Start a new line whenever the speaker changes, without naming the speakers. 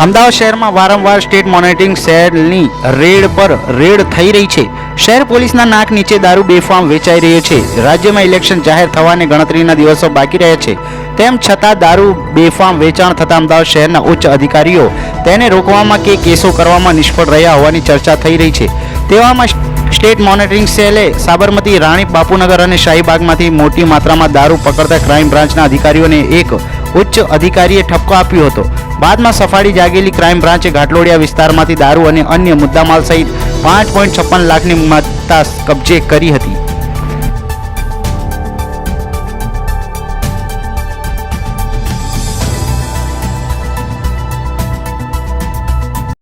અમદાવાદ શહેરમાં વારંવાર state monitoring સેલની રેડ થઈ રહી છે। શહેર પોલીસના નાક નીચે દારૂ બેફામ વેચાઈ રહ્યો છે। રાજ્યમાં ઇલેક્શન જાહેર થવાને ગણતરીના દિવસો બાકી રહ્યા છે, તેમ છતાં દારૂ બેફામ વેચાણ થતા અમદાવાદ શહેરના ઉચ્ચ અધિકારીઓ તેને રોકવામાં કે કેસો કરવામાં નિષ્ફળ રહ્યા હોવાની ચર્ચા થઈ રહી છે। તેવામાં સ્ટેટ મોનિટરિંગ સેલે સાબરમતી, રાણી બાપુનગર અને શાહીબાગમાંથી મોટી માત્રામાં દારૂ પકડતા ક્રાઇમ બ્રાન્ચના અધિકારીઓને એક ઉચ્ચ અધિકારીએ ઠપકો આપ્યો હતો। બાદમાં સફાળી જાગેલી ક્રાઇમ બ્રાન્ચે ઘાટલોડિયા વિસ્તારમાંથી દારૂ અને અન્ય મુદ્દામાલ સહિત 5.56 લાખની માત્રા કબજે કરી હતી।